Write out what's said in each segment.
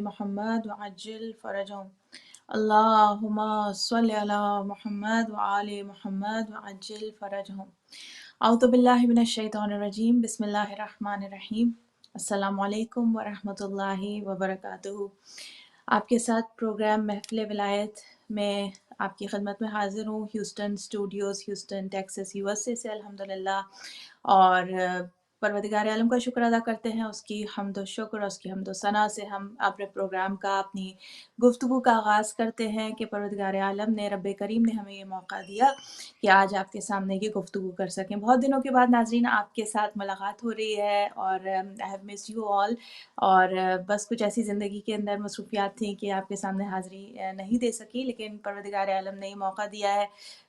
محمد وعجل فرجهم اللهم صل على محمد وآل محمد وعجل فرجهم اعوذ باللہ من الشیطان الرجیم بسم اللہ الرحمن الرحیم السلام علیکم ورحمۃ اللہ وبرکاتہ۔ آپ کے ساتھ پروگرام محفل ولایت میں آپ کی خدمت میں حاضر ہوں، Houston studios, Houston Texas, U S A سے الحمدللہ۔ اور پروردگار عالم کا شکر ادا کرتے ہیں، اس کی حمد و شکر، اس کی حمد و ثنا سے ہم اپنے پروگرام کا، اپنی گفتگو کا آغاز کرتے ہیں کہ پروردگار عالم نے، رب کریم نے ہمیں یہ موقع دیا کہ آج آپ کے سامنے یہ گفتگو کر سکیں۔ بہت دنوں کے بعد ناظرین آپ کے ساتھ ملاقات ہو رہی ہے، اور I have miss you all, اور بس کچھ ایسی زندگی کے اندر مصروفیات تھیں کہ آپ کے سامنے حاضری نہیں دے سکی، لیکن پروردگار عالم نے یہ موقع دیا ہے۔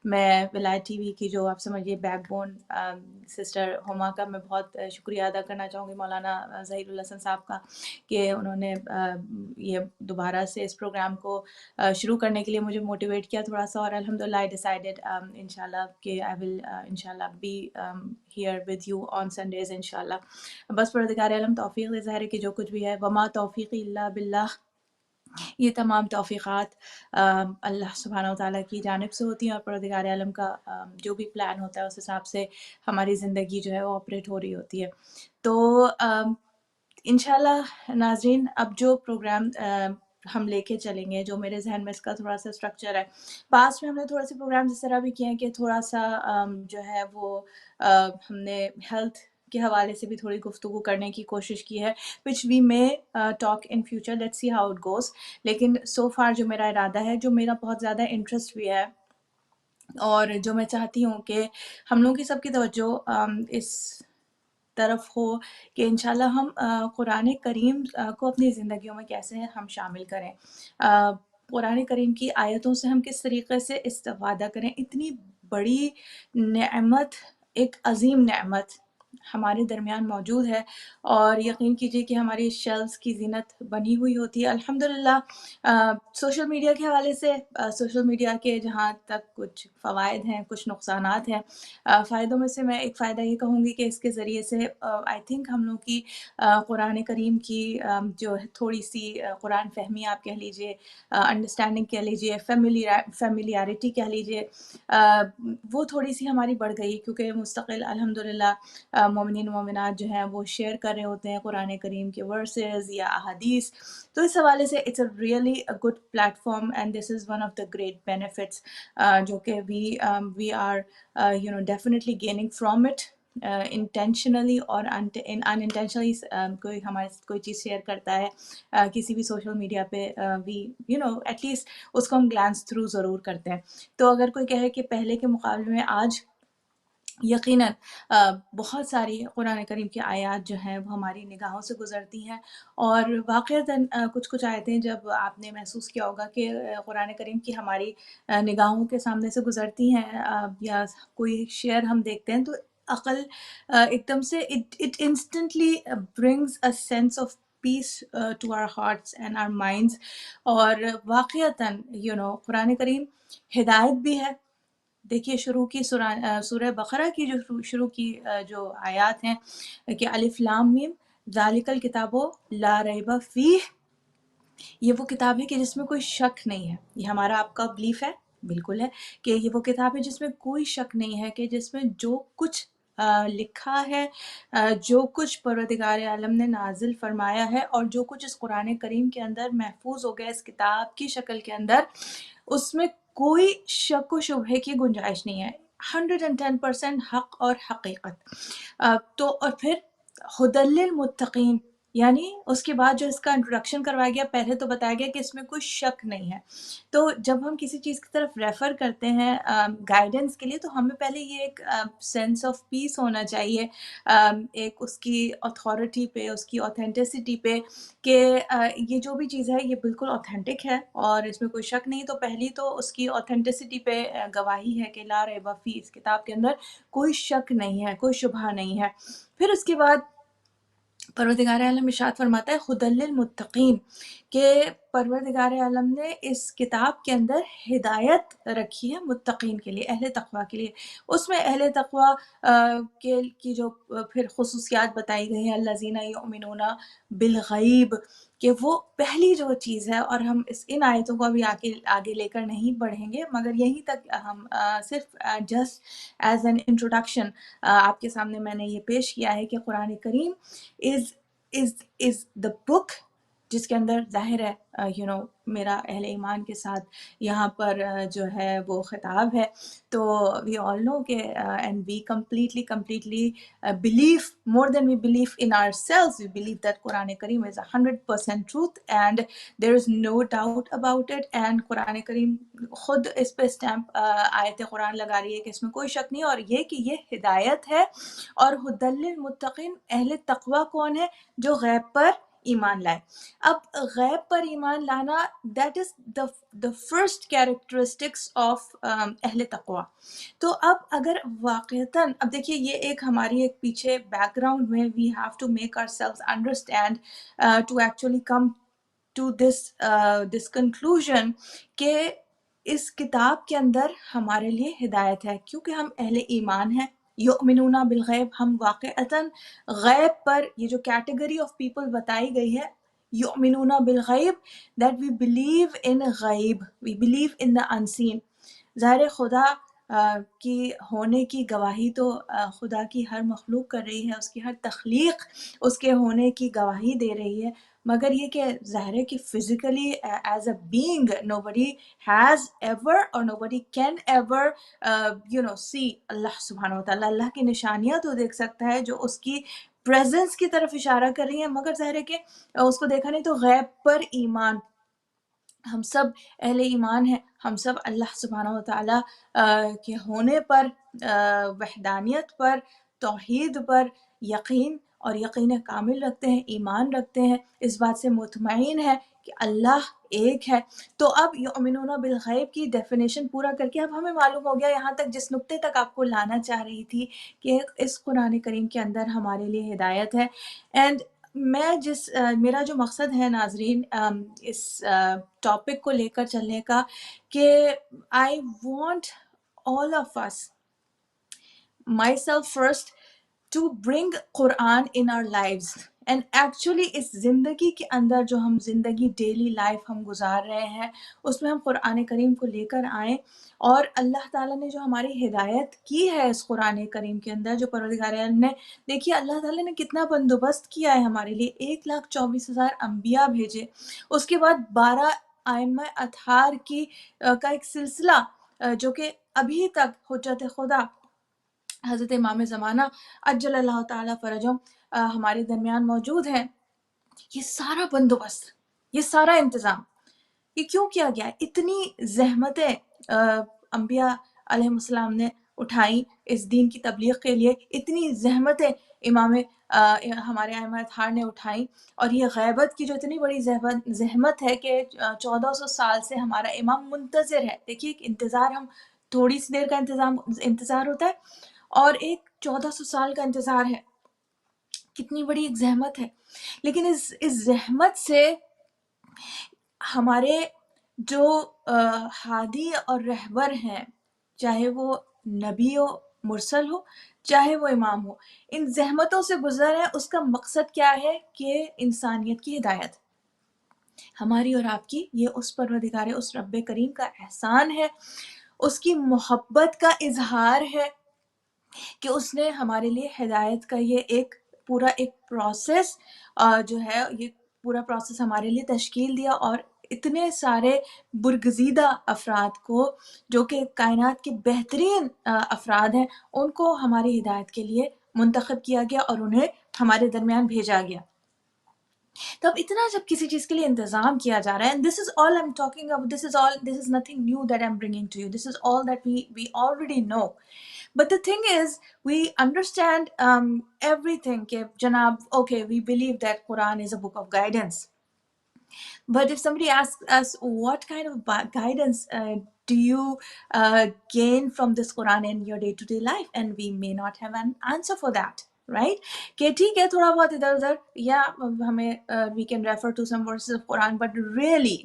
میں ولایت ٹی وی کی جو آپ سمجھیے بیک بون سسٹر ہما کا میں بہت شکریہ ادا کرنا چاہوں گی، مولانا ظہیر الحسن صاحب کا، کہ انہوں نے یہ دوبارہ سے اس پروگرام کو شروع کرنے کے لیے مجھے موٹیویٹ کیا تھوڑا سا، اور الحمدللہ آئی ڈیسائیڈڈ انشاءاللہ کہ آئی ول انشاءاللہ be here with you on Sundays انشاءاللہ۔ بس پروردگار عالم توفیق دے، ظاہر ہے کہ جو کچھ بھی ہے وما توفیقی الا باللہ، یہ تمام توفیقات اللہ سبحانہ وتعالیٰ کی جانب سے ہوتی ہیں، اور پروردگار عالم کا جو بھی پلان ہوتا ہے اس حساب سے ہماری زندگی جو ہے وہ آپریٹ ہو رہی ہوتی ہے۔ تو انشاءاللہ ناظرین، اب جو پروگرام ہم لے کے چلیں گے، جو میرے ذہن میں اس کا تھوڑا سا اسٹرکچر ہے، پاسٹ میں ہم نے تھوڑے سے پروگرام اس طرح بھی کیے ہیں کہ تھوڑا سا جو ہے وہ ہم نے ہیلتھ کے حوالے سے بھی تھوڑی گفتگو کرنے کی کوشش کی ہے، which we may talk in future, let's see how it goes۔ لیکن so far جو میرا ارادہ ہے، جو میرا بہت زیادہ انٹرسٹ بھی ہے، اور جو میں چاہتی ہوں کہ ہم لوگوں کی سب کی توجہ اس طرف ہو کہ انشاءاللہ ہم قرآن کریم کو اپنی زندگیوں میں کیسے ہم شامل کریں، قرآن کریم کی آیتوں سے ہم کس طریقے سے استفادہ کریں۔ اتنی بڑی نعمت، ایک عظیم نعمت ہمارے درمیان موجود ہے، اور یقین کیجئے کہ ہماری شیلفز کی زینت بنی ہوئی ہوتی ہے الحمدللہ۔ سوشل میڈیا کے حوالے سے، سوشل میڈیا کے جہاں تک کچھ فوائد ہیں، کچھ نقصانات ہیں۔ فائدوں میں سے میں ایک فائدہ یہ کہوں گی کہ اس کے ذریعے سے آئی تھنک ہم لوگ کی قرآن کریم کی جو تھوڑی سی قرآن فہمی آپ کہہ لیجئے، انڈرسٹینڈنگ کہہ لیجئے، فیملیارٹی کہہ لیجئے، وہ تھوڑی سی ہماری بڑھ گئی، کیونکہ مستقل الحمدللہ مومنین و مومنات جو ہیں وہ شیئر کر رہے ہوتے ہیں قرآن کریم کے ورسز یا احادیث۔ تو اس حوالے سے it's a really good platform, and this is one of the great benefits جو کہ we are definitely gaining from it intentionally اور انٹینشنلی۔ کوئی ہمارے کوئی چیز شیئر کرتا ہے کسی بھی سوشل میڈیا پہ، وی ایٹ لیسٹ اس کو ہم گلانس تھرو ضرور کرتے ہیں۔ تو اگر کوئی کہے کہ پہلے کے مقابلے میں آج یقیناً بہت ساری قرآن کریم کی آیات جو ہیں وہ ہماری نگاہوں سے گزرتی ہیں، اور واقعتاً کچھ آیتیں جب آپ نے محسوس کیا ہوگا کہ قرآن کریم کی ہماری نگاہوں کے سامنے سے گزرتی ہیں، یا کوئی شعر ہم دیکھتے ہیں، تو عقل ایک دم سے it instantly brings a sense of peace to our hearts and our minds۔ اور واقعتاً قرآن کریم ہدایت بھی ہے۔ دیکھیے شروع کی سورہ بقرہ کی جو شروع کی جو آیات ہیں کہ الف لام میم ذالک الکتاب لا ریب فیہ، یہ وہ کتاب ہے کہ جس میں کوئی شک نہیں ہے۔ یہ ہمارا آپ کا بلیف ہے، بالکل ہے، کہ یہ وہ کتاب ہے جس میں کوئی شک نہیں ہے، کہ جس میں جو کچھ لکھا ہے، جو کچھ پروردگار عالم نے نازل فرمایا ہے، اور جو کچھ اس قرآن کریم کے اندر محفوظ ہو گیا اس کتاب کی شکل کے اندر، اس میں کوئی شک و شبہے کی گنجائش نہیں ہے، 110% حق اور حقیقت۔ تو اور پھر ہدی للمتقین، یعنی اس کے بعد جو اس کا انٹروڈکشن کروایا گیا، پہلے تو بتایا گیا کہ اس میں کوئی شک نہیں ہے۔ تو جب ہم کسی چیز کی طرف ریفر کرتے ہیں گائیڈنس کے لیے، تو ہمیں پہلے یہ ایک سینس آف پیس ہونا چاہیے، ایک اس کی اتھارٹی پہ، اس کی اوتھینٹسٹی پہ، کہ یہ جو بھی چیز ہے یہ بالکل اوتھینٹک ہے اور اس میں کوئی شک نہیں۔ تو پہلی تو اس کی اوتھینٹسٹی پہ گواہی ہے کہ لا ریب فیہ، اس کتاب کے اندر کوئی شک نہیں ہے، کوئی شبہ نہیں ہے۔ پھر اس کے بعد پروردگار عالم ارشاد فرماتا ہے ہدی للمتقین، کہ پروردگار عالم نے اس کتاب کے اندر ہدایت رکھی ہے متقین کے لیے، اہل تقویٰ کے لیے۔ اس میں اہل تقویٰ کی جو پھر خصوصیات بتائی گئی ہیں، الذین یؤمنون بالغیب، کہ وہ پہلی جو چیز ہے، اور ہم ان آیتوں کو ابھی آگے لے کر نہیں بڑھیں گے، مگر یہیں تک ہم صرف جسٹ ایز این انٹروڈکشن آپ کے سامنے میں نے یہ پیش کیا ہے کہ قرآن کریم از دا بک جس کے اندر ظاہر ہے میرا اہل ایمان کے ساتھ یہاں پر جو ہے وہ خطاب ہے. تو وی آل نو کہ and we completely believe more than we believe in ourselves. We believe that Quran Kareem is 100% truth and there is no doubt about it. And Quran Kareem خود اس پہ اسٹیمپ آیت قرآن لگا رہی ہے کہ اس میں کوئی شک نہیں، اور یہ کہ یہ ہدایت ہے. اور ہدی للمتقین، اہل تقوی کون ہے؟ جو غیب پر ایمان لائے. اب غیب پر ایمان لانا that is the first characteristics of اہل تقوی. تو اب اگر واقعتاً اب دیکھیے یہ ایک ہماری ایک پیچھے بیک گراؤنڈ میں we have to make ourselves understand to actually come to this conclusion کہ اس کتاب کے اندر ہمارے لیے ہدایت ہے، کیونکہ ہم اہل ایمان ہیں. یؤمنون بالغیب، ہم واقعتاً غیب پر، یہ جو کیٹیگری آف پیپل بتائی گئی ہے، یؤمنون بالغیب، that we believe in غیب، we believe in the unseen. ظاہر خدا کی ہونے کی گواہی تو خدا کی ہر مخلوق کر رہی ہے، اس کی ہر تخلیق اس کے ہونے کی گواہی دے رہی ہے، مگر یہ کہ ظاہر ہے کہ physically as a being nobody has ever or nobody can ever see اللہ سبحانہ و تعالیٰ. اللہ کی نشانیاں تو دیکھ سکتا ہے جو اس کی پریزنس کی طرف اشارہ کر رہی ہیں، مگر ظاہر ہے کہ اس کو دیکھا نہیں. تو غیب پر ایمان، ہم سب اہل ایمان ہیں، ہم سب اللہ سبحانہ و تعالیٰ کے ہونے پر، وحدانیت پر، توحید پر یقین اور یقین کامل رکھتے ہیں، ایمان رکھتے ہیں، اس بات سے مطمئن ہے کہ اللہ ایک ہے. تو اب یؤمنون بالغیب کی ڈیفینیشن پورا کر کے اب ہمیں معلوم ہو گیا یہاں تک جس نقطے تک آپ کو لانا چاہ رہی تھی کہ اس قرآن کریم کے اندر ہمارے لیے ہدایت ہے. اینڈ میں میرا جو مقصد ہے ناظرین اس ٹاپک کو لے کر چلنے کا، کہ I want all of us, myself first, to bring Quran in our lives. And actually اس زندگی کے اندر جو ہم زندگی ڈیلی لائف ہم گزار رہے ہیں اس میں ہم قرآن کریم کو لے کر آئیں، اور اللہ تعالیٰ نے جو ہماری ہدایت کی ہے اس قرآن کریم کے اندر، جو پروردگار عالم نے، دیکھیے اللہ تعالیٰ نے کتنا بندوبست کیا ہے ہمارے لیے. 1,24,000 انبیاء بھیجے، اس کے بعد 12 ائمہ اطہار کا ایک سلسلہ جو کہ ابھی تک حجت خدا حضرت امام زمانہ عجل اللہ تعالیٰ فرجہم ہمارے درمیان موجود ہیں. یہ سارا بندوبست، یہ سارا انتظام، یہ کیوں کیا گیا؟ اتنی زحمتیں انبیاء علیہ السلام نے اٹھائیں اس دین کی تبلیغ کے لیے، اتنی زحمتیں ہمارے ائمہ اطہار نے اٹھائیں، اور یہ غیبت کی جو اتنی بڑی زحمت ہے کہ 1400 سال سے ہمارا امام منتظر ہے. دیکھیے ایک انتظار، ہم تھوڑی سی دیر کا انتظار ہوتا ہے اور ایک 1400 سال کا انتظار ہے، کتنی بڑی ایک زحمت ہے. لیکن اس زحمت سے ہمارے جو ہادی اور رہبر ہیں، چاہے وہ نبی ہو، مرسل ہو، چاہے وہ امام ہو، ان زحمتوں سے گزر ہے. اس کا مقصد کیا ہے؟ کہ انسانیت کی ہدایت، ہماری اور آپ کی. یہ اس پروردگار، اس رب کریم کا احسان ہے، اس کی محبت کا اظہار ہے کہ اس نے ہمارے لیے ہدایت کا یہ ایک پورا ایک پروسیس جو ہے، یہ پورا پروسیس ہمارے لیے تشکیل دیا، اور اتنے سارے برگزیدہ افراد کو جو کہ کائنات کے بہترین افراد ہیں، ان کو ہماری ہدایت کے لیے منتخب کیا گیا اور انہیں ہمارے درمیان بھیجا گیا. تب اتنا جب کسی چیز کے لیے انتظام کیا جا رہا ہے، and this is all I'm talking about, this is nothing new that I'm bringing to you, this is all that we already know. But the thing is, we understand everything کہ جناب okay, we believe that Quran is a book of guidance. But if somebody asks us what kind of guidance do you gain from this Quran in your day-to-day life, and we may not have an answer for that, right? کہ ٹھیک ہے تھوڑا بہت ادھر ادھر یا ہمیں we can refer to some verses of Quran, but really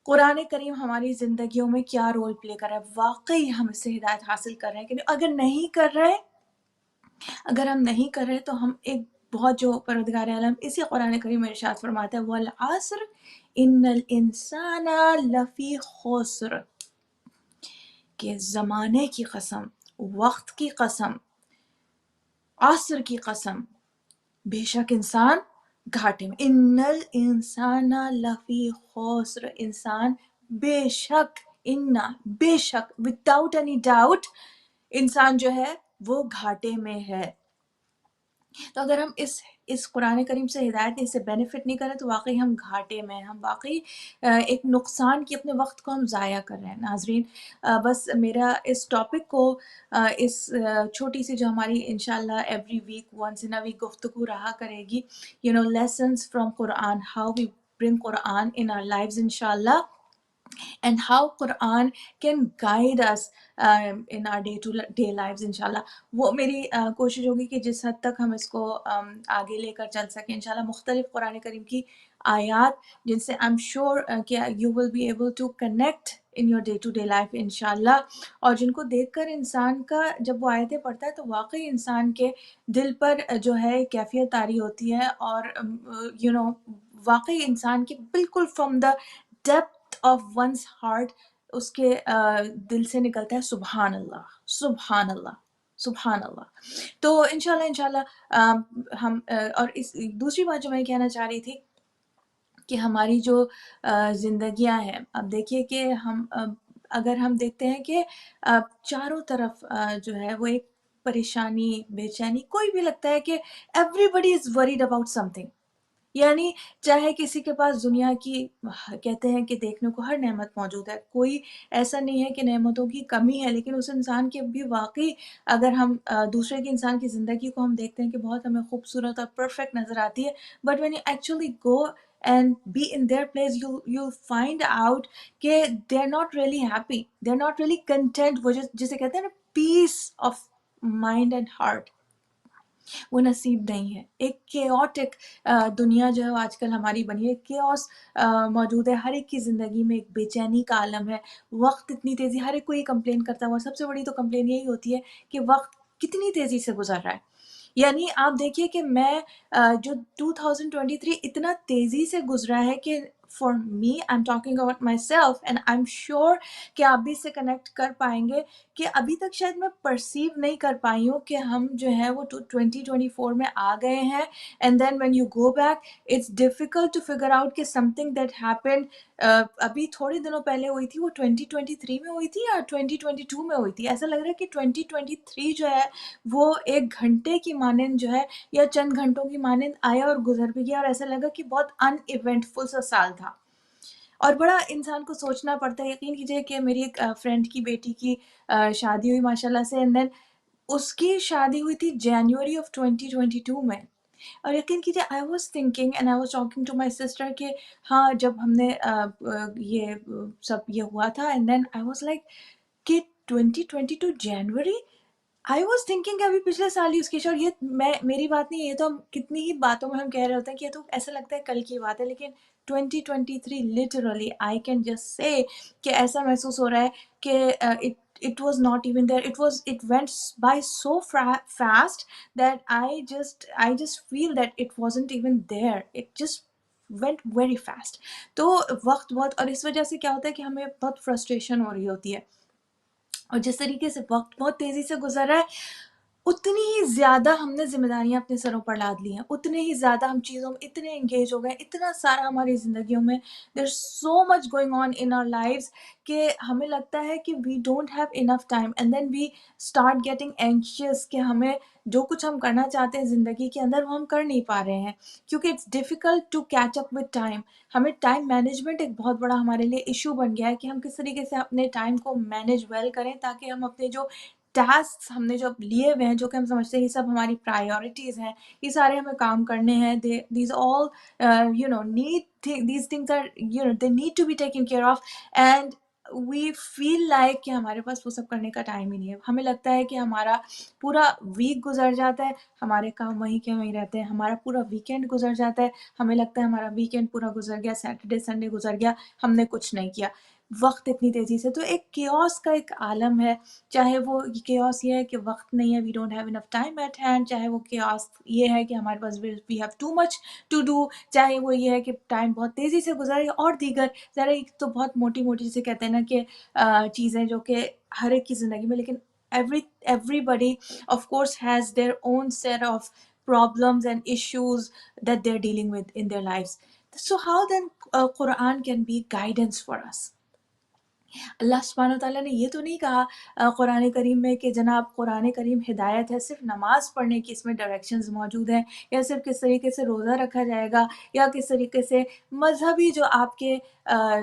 قرآن کریم ہماری زندگیوں میں کیا رول پلے کر رہا ہے؟ واقعی ہم اس سے ہدایت حاصل کر رہے ہیں کہ نہیں؟ اگر ہم نہیں کر رہے تو ہم ایک بہت جو پروردگار عالم اسی قرآن کریم میں ارشاد فرماتا ہے والعصر ان الانسان لفی خسر، کہ زمانے کی قسم، وقت کی قسم، عصر کی قسم، بے شک انسان گھاٹے میں، ان الانسان لفی خسر، انسان بے شک، بے شک وداؤٹ اینی ڈاؤٹ انسان جو ہے وہ گھاٹے میں ہے۔ تو اگر ہم اس قرآن کریم سے ہدایت نہیں، اس سے بینیفٹ نہیں کریں تو واقعی ہم گھاٹے میں ہیں، ہم واقعی ایک نقصان کی اپنے وقت کو ہم ضائع کر رہے ہیں۔ ناظرین بس میرا اس ٹاپک کو اس چھوٹی سی جو ہماری انشاءاللہ every week once in a week گفتگو رہا کرے گی، lessons from Quran, how we bring Quran in our lives inshallah and how Quran can guide us in our day to day lives inshallah۔ وہ میری کوشش ہوگی کہ جس حد تک ہم اس کو آگے لے کر چل سکیں انشاءاللہ، مختلف قرآن کریم کی آیات جن سے I'm sure کہ you will be able to connect in your day to day life انشاءاللہ، اور جن کو دیکھ کر انسان کا جب وہ آیتیں پڑھتا ہے تو واقعی انسان کے دل پر جو ہے کیفیت طاری ہوتی ہے، اور واقعی انسان کے بالکل from the depth of one's heart اس کے دل سے نکلتا ہے سبحان اللہ، سبحان اللہ، سبحان اللہ۔ تو انشاءاللہ ہم اور اس دوسری بات جو میں کہنا چاہ رہی تھی کہ ہماری جو زندگیاں ہیں، اب دیکھیے کہ ہم اگر ہم دیکھتے ہیں کہ چاروں طرف جو ہے وہ ایک پریشانی، بے چینی، کوئی بھی لگتا ہے کہ everybody is worried about something، یعنی چاہے کسی کے پاس دنیا کی کہتے ہیں کہ دیکھنے کو ہر نعمت موجود ہے، کوئی ایسا نہیں ہے کہ نعمتوں کی کمی ہے، لیکن اس انسان کے بھی واقعی اگر ہم دوسرے کے انسان کی زندگی کو ہم دیکھتے ہیں کہ بہت ہمیں خوبصورت اور پرفیکٹ نظر آتی ہے، but when you actually go and be in their place you find out کہ they are not really happy, they are not really content، وہ جسے کہتے ہیں نا peace of mind and heart، وہ نصیب نہیں ہے۔ ایک کیوٹک دنیا جو ہے آج کل ہماری بنی ہے، کیوس موجود ہے، ہر ایک کی زندگی میں ایک بے چینی کا عالم ہے، وقت اتنی تیزی، ہر ایک کو یہ کمپلین کرتا ہے، اور سب سے بڑی تو کمپلین یہی ہوتی ہے کہ وقت کتنی تیزی سے گزر رہا ہے۔ یعنی آپ دیکھیے کہ میں جو 2023 اتنا تیزی سے گزرا ہے کہ for me I am talking about my self and I am sure کہ آپ بھی اس سے کنیکٹ کر پائیں گے کہ ابھی تک شاید میں پرسیو نہیں کر پائی ہوں کہ ہم جو ہے وہ 2024 میں آ گئے ہیں، and then when you go back it's difficult to figure out کہ سم تھنگ دیٹ ہیپنڈ ابھی تھوڑے دنوں پہلے ہوئی تھی، وہ 2023 میں ہوئی تھی یا 2022 میں ہوئی تھی۔ ایسا لگ رہا ہے کہ 2023 جو ہے وہ ایک گھنٹے کی مانند جو ہے یا چند گھنٹوں کی مانند آیا اور گزر بھی گیا، اور ایسا لگا کہ بہت ان ایونٹ فل سا سال تھا، اور بڑا انسان کو سوچنا پڑتا ہے۔ یقین کیجئے کہ میری ایک فرینڈ کی بیٹی کی شادی ہوئی ماشاءاللہ سے، اینڈ دین اس کی شادی ہوئی تھی جنوری آف 2022 میں، اور یقین کیجیے I was thinking and I was talking to my sister کہ ہاں جب ہم نے یہ سب یہ ہوا تھا، and then I was like کہ 2022 جنوری، آئی واز تھنکنگ ابھی پچھلے سال ہی اس کی، اور یہ میری بات نہیں ہے، یہ تو ہم کتنی ہی باتوں میں ہم کہہ رہے ہوتے ہیں کہ یہ تو ایسا لگتا ہے کل کی بات ہے، لیکن 2023 literally I can just say کہ ایسا محسوس ہو رہا ہے کہ it was not even there, it went by so fast that I just feel that it wasn't even there, it just went very fast۔ تو وقت بہت، اور اس وجہ سے کیا ہوتا ہے کہ ہمیں بہت فرسٹریشن ہو رہی ہوتی ہے، اور جس طریقے سے وقت بہت تیزی سے گزر رہا ہے اتنی ہی زیادہ ہم نے ذمہ داریاں اپنے سروں پر لاد لی ہیں، اتنے ہی زیادہ ہم چیزوں میں اتنے انگیج ہو گئے، اتنا سارا ہماری زندگیوں میں there's so much going on in our lives کہ ہمیں لگتا ہے کہ we don't have enough time and then we start getting anxious کہ ہمیں جو کچھ ہم کرنا چاہتے ہیں زندگی کے اندر وہ ہم کر نہیں پا رہے ہیں، کیونکہ it's difficult to catch up with time۔ ہمیں ٹائم مینجمنٹ ایک بہت بڑا ہمارے لیے ایشو بن گیا ہے کہ ہم کس طریقے سے اپنے ٹائم کو مینیج ویل کریں تاکہ ہم اپنے جو ٹاسک ہم نے جو لیے ہوئے ہیں، جو کہ ہم سمجھتے ہیں یہ سب ہماری پرائیورٹیز ہیں، یہ سارے ہمیں کام کرنے ہیں، these all these things are they need to be taken care of and we feel like کہ ہمارے پاس وہ سب کرنے کا ٹائم ہی نہیں ہے۔ ہمیں لگتا ہے کہ ہمارا پورا ویک گزر جاتا ہے، ہمارے کام وہیں کے وہیں رہتے ہیں، ہمارا پورا ویکینڈ گزر جاتا ہے، ہمیں لگتا ہے ہمارا ویکینڈ پورا گزر گیا، سیٹرڈے سنڈے گزر گیا، ہم نے کچھ نہیں کیا۔ وقت اتنی تیزی سے. تو ایک کیوس کا ایک عالم ہے, چاہے وہ کیوس یہ ہے کہ وقت نہیں ہے, we don't have enough time at hand, چاہے وہ کیوس یہ ہے کہ ہمارے پاس we have too much to do, چاہے وہ یہ ہے کہ ٹائم بہت تیزی سے گزر رہی ہے, اور دیگر ذرا ایک تو بہت موٹی موٹی جسے کہتے ہیں نا کہ چیزیں جو کہ ہر ایک کی زندگی میں, لیکن everybody of course has their own set of problems and issues that they're dealing with in their lives. So how then Quran can be guidance for us? اللہ سبحانہ وتعالیٰ نے یہ تو نہیں کہا قرآن کریم میں کہ جناب قرآن کریم ہدایت ہے صرف نماز پڑھنے کی, اس میں ڈائریکشنز موجود ہیں, یا صرف کس طریقے سے روزہ رکھا جائے گا, یا کس طریقے سے مذہبی جو آپ کے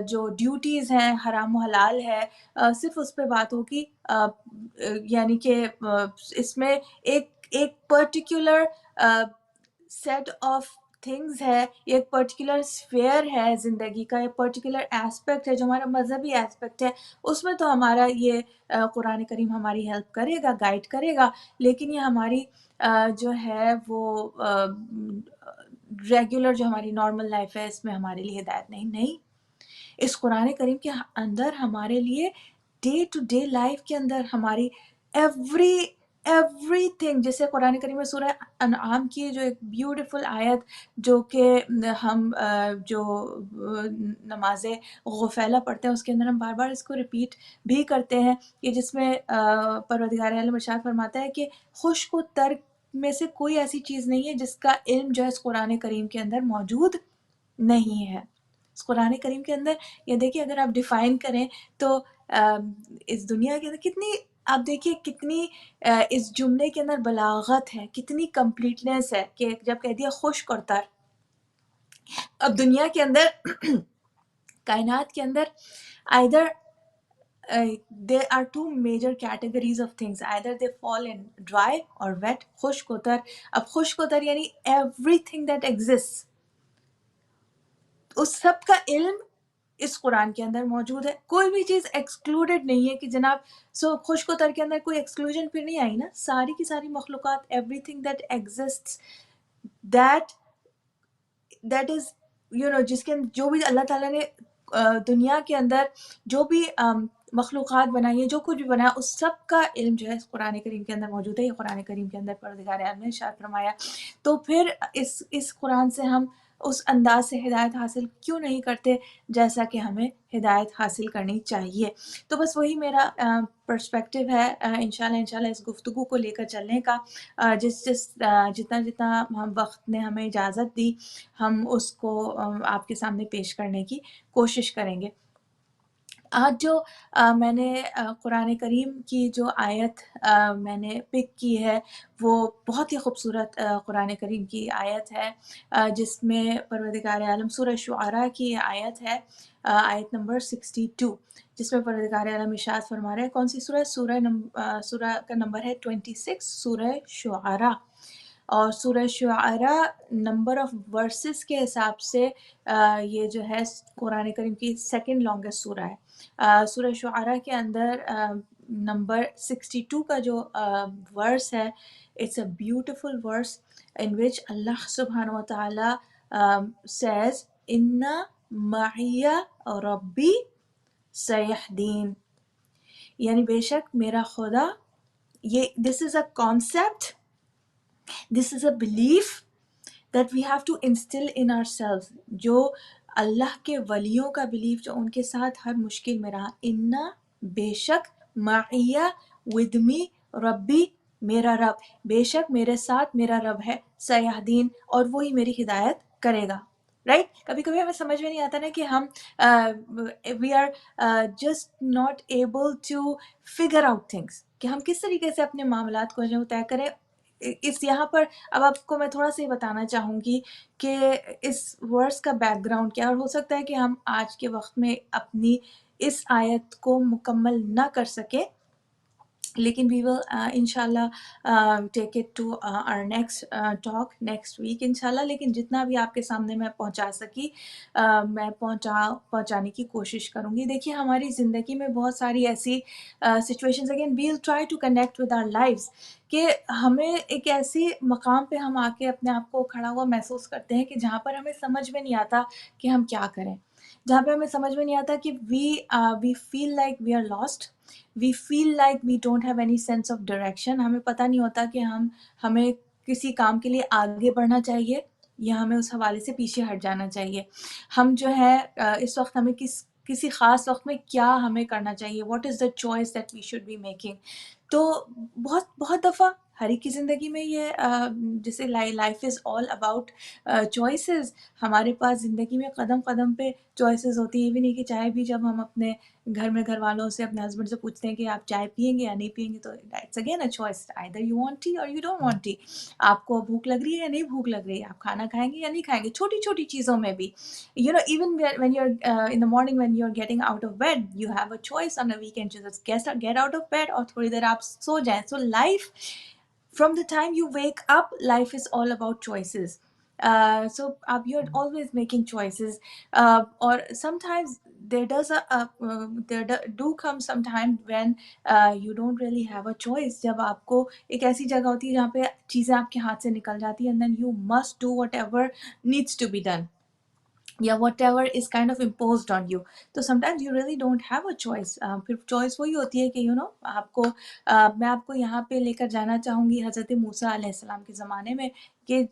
جو ڈیوٹیز ہیں حرام و حلال ہے صرف اس پہ بات ہوگی. یعنی کہ اس میں ایک پرٹیکولر سیٹ آف تھنگز ہے, ایک پرٹیکولر اسفیئر ہے زندگی کا, ایک پرٹیکولر ایسپیکٹ ہے جو ہمارا مذہبی ایسپیکٹ ہے, اس میں تو ہمارا یہ قرآن کریم ہماری ہیلپ کرے گا, گائیڈ کرے گا, لیکن یہ ہماری جو ہے وہ ریگولر جو ہماری نارمل لائف ہے اس میں ہمارے لیے ہدایت نہیں. اس قرآن کریم کے اندر ہمارے لیے ڈے ٹو ڈے لائف کے اندر ہماری ایوری تھنگ, جیسے قرآن کریم میں سورہ انعام کی جو ایک بیوٹیفل آیت جو کہ ہم جو نماز غفیلہ پڑھتے ہیں اس کے اندر ہم بار بار اس کو ریپیٹ بھی کرتے ہیں, کہ جس میں پروردگار عالم ارشاد فرماتا ہے کہ خشک و تر میں سے کوئی ایسی چیز نہیں ہے جس کا علم جو ہے اس قرآن کریم کے اندر موجود نہیں ہے. اس قرآن کریم کے اندر یہ دیکھیے اگر آپ ڈیفائن کریں تو اس دنیا کے اندر کتنی, آپ دیکھیے کتنی اس جملے کے اندر بلاغت ہے, کتنی کمپلیٹنس ہے, کہ جب کہہ دیا خشک اور تر. اب دنیا کے اندر کائنات کے اندر either there are two major categories of things, either they fall in dry or wet, خشک و تر. اب خشک و تر یعنی everything that exists, اس سب کا علم اس قرآن کے اندر موجود ہے, کوئی بھی چیز ایکسکلوڈیڈ نہیں ہے کہ جناب خشک و تر کے اندر کوئی ایکسکلوژن پھر نہیں آئی نا, ساری کی ساری مخلوقات, every thing that exists, that is جس کے جو بھی اللہ تعالیٰ نے دنیا کے اندر جو بھی مخلوقات بنائی ہیں, جو کچھ بھی بنایا, اس سب کا علم جو ہے قرآن کریم کے اندر موجود ہے. یہ قرآن کریم کے اندر پروردگار عالم نے ارشاد فرمایا. تو پھر اس قرآن سے ہم اس انداز سے ہدایت حاصل کیوں نہیں کرتے جیسا کہ ہمیں ہدایت حاصل کرنی چاہیے. تو بس وہی میرا پرسپیکٹیو ہے انشاءاللہ اس گفتگو کو لے کر چلنے کا. جتنا ہم وقت نے ہمیں اجازت دی ہم اس کو آپ کے سامنے پیش کرنے کی کوشش کریں گے. آج جو میں نے قرآن کریم کی جو آیت میں نے پک کی ہے وہ بہت ہی خوبصورت قرآن کریم کی آیت ہے, جس میں پروردگار عالم سورہ شعراء کی آیت ہے, آیت نمبر 62, جس میں پروردگار عالم ارشاد فرما رہے ہیں. کون سی سورہ؟ سورہ کا نمبر ہے 26, سورہ شعراء. اور سورہ شعراء نمبر آف ورسز کے حساب سے یہ جو ہے قرآن کریم کی سیکنڈ لانگسٹ سورہ ہے. سورہ شعراء کے اندر نمبر 62 کا جو ورس ہے, it's a beautiful verse in which Allah subhanahu wa ta'ala says inna ma'iya rabbi sayahdin, یعنی بے شک میرا خدا, یہ this is a concept, this is a belief that we have to instill in ourselves, جو اللہ کے ولیوں کا بلیف جو ان کے ساتھ ہر مشکل میں رہا. انا بے شک, معیہ with me, ربی میرا رب, بے شک میرے ساتھ میرا رب ہے, سیہدین اور وہی میری ہدایت کرے گا. رائٹ کبھی کبھی ہمیں سمجھ میں نہیں آتا نا کہ ہم we are just not able to figure out things, کہ ہم کس طریقے سے اپنے معاملات کو جو طے کریں. اس یہاں پر اب آپ کو میں تھوڑا سا یہ بتانا چاہوں گی کہ اس ورس کا بیک گراؤنڈ کیا, اور ہو سکتا ہے کہ ہم آج کے وقت میں اپنی اس آیت کو مکمل نہ کر سکیں, لیکن وی ول انشاءاللہ take it to our next talk next week انشاءاللہ. لیکن جتنا بھی آپ کے سامنے میں پہنچا سکی میں پہنچانے کی کوشش کروں گی. دیکھیے ہماری زندگی میں بہت ساری ایسی situations, again we will try to connect with our lives, کہ ہمیں ایک ایسی مقام پہ ہم آ کے اپنے آپ کو کھڑا ہوا محسوس کرتے ہیں کہ جہاں پر ہمیں سمجھ میں نہیں آتا کہ ہم کیا کریں. جہاں پہ ہمیں سمجھ میں نہیں آتا کہ we feel like we are lost, we feel like we don't have any sense of direction. ہمیں پتہ نہیں ہوتا کہ ہمیں کسی کام کے لیے آگے بڑھنا چاہیے یا ہمیں اس حوالے سے پیچھے ہٹ جانا چاہیے. ہم جو ہے اس وقت ہمیں کسی خاص وقت میں کیا ہمیں کرنا چاہیے، what is the choice that we should be making. تو بہت دفعہ ہر ایک کی زندگی میں یہ جیسے life is all about choices. ہمارے پاس زندگی میں قدم قدم پہ چوائسیز ہوتی ہیں. یہ بھی نہیں کہ چائے بھی جب ہم اپنے گھر میں گھر والوں سے اپنے ہسبینڈ سے پوچھتے ہیں کہ آپ چائے پئیں گے یا نہیں پئیں گے، تو it's again a choice, either you want tea اور یو ڈونٹ وانٹ ٹی. آپ کو بھوک لگ رہی ہے یا نہیں بھوک لگ رہی ہے، آپ کھانا کھائیں گے یا نہیں کھائیں گے. چھوٹی چھوٹی چیزوں میں بھی even when you're in the morning when you're getting out of bed you have a choice on a weekend to just get out of bed اور تھوڑی دیر آپ سو جائیں. So life from the time you wake up, life is all about choices. So you're always making choices, or sometimes there do come some time when you don't really have a choice. جب آپ کو ایک ایسی جگہ ہوتی ہے جہاں پہ چیزیں آپ کے ہاتھ سے نکل جاتی ہیں and then you must do whatever needs to be done, یا whatever is kind of imposed on you. تو sometimes you really don't have a choice. پھر چوائس وہی ہوتی ہے کہ آپ کو میں آپ کو یہاں پہ لے کر جانا چاہوں گی حضرت موسیٰ علیہ السلام کے زمانے میں، کہ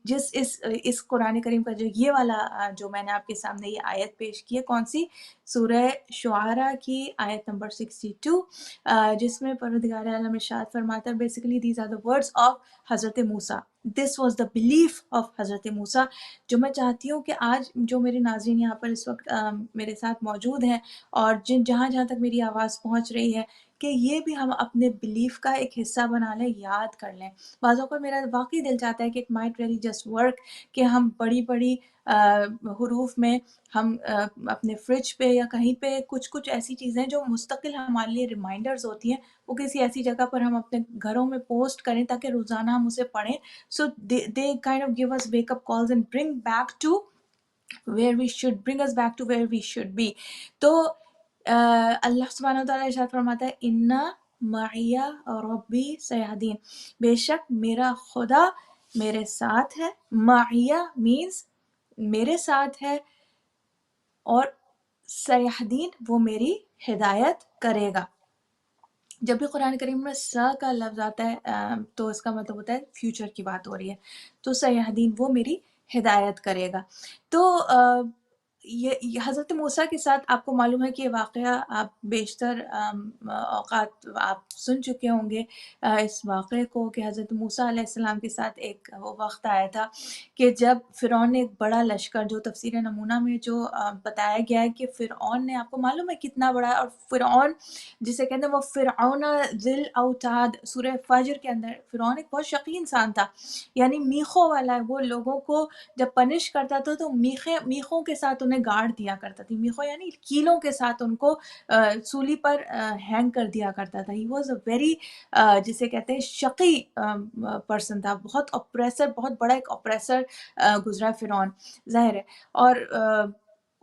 جس اس قرآن کریم کا جو یہ والا جو میں نے آپ کے سامنے یہ آیت پیش کی ہے، کون سی؟ سورہ شعراء کی آیت نمبر 62، جس میں پروردگار عالم ارشاد فرماتا ہے basically these are the words of حضرت Musa. This was the belief of حضرت موسیٰ. جو میں چاہتی ہوں کہ آج جو میرے ناظرین یہاں پر اس وقت میرے ساتھ موجود ہیں اور جہاں تک میری آواز پہنچ رہی ہے، کہ یہ بھی ہم اپنے بلیف کا ایک حصہ بنا لیں، یاد کر لیں. بعض اوقات میرا واقعی دل چاہتا ہے کہ it might really just work, کہ ہم بڑی بڑی حروف میں ہم اپنے فریج پہ یا کہیں پہ کچھ ایسی چیزیں جو مستقل ہمارے لیے ریمائنڈرز ہوتی ہیں، وہ کسی ایسی جگہ پر ہم اپنے گھروں میں پوسٹ کریں تاکہ روزانہ ہم اسے پڑھیں. So they kind of give us wake up calls and bring us back to where we should be. تو اللہ سبحانہ وتعالیٰ ارشاد فرماتا ہے اِنَّ مَعِیَ رَبِّی سَیَہْدِینِ، بے شک میرا خدا میرے ساتھ ہے. معیہ means میرے ساتھ ہے، اور سیہدین وہ میری ہدایت کرے گا. جب بھی قرآن کریم میں سا کا لفظ آتا ہے تو اس کا مطلب ہوتا ہے فیوچر کی بات ہو رہی ہے. تو سیہدین وہ میری ہدایت کرے گا. تو یہ حضرت موسیٰ کے ساتھ آپ کو معلوم ہے کہ یہ واقعہ آپ بیشتر اوقات آپ سن چکے ہوں گے اس واقعے کو، کہ حضرت موسیٰ علیہ السلام کے ساتھ ایک وہ وقت آیا تھا کہ جب فرعون نے ایک بڑا لشکر، جو تفسیر نمونہ میں جو بتایا گیا ہے کہ فرعون نے، آپ کو معلوم ہے کتنا بڑا، اور فرعون جسے کہتے ہیں وہ فرعون ذی الاوتاد، سورہ فجر کے اندر فرعون ایک بہت شقی انسان تھا، یعنی میخوں والا ہے. وہ لوگوں کو جب پنش کرتا تھا تو میخوں کے ساتھ انہیں گاڑ دیا کرتا تھا. میخوں یعنی کیلوں کے ساتھ ان کو سولی پر ہینگ کر دیا کرتا تھا. ہی واز اے ویری جسے کہتے ہیں شقی پرسن تھا، بہت اپریسر، بہت بڑا ایک اپریسر گزرا فرعون، ظاہر ہے. اور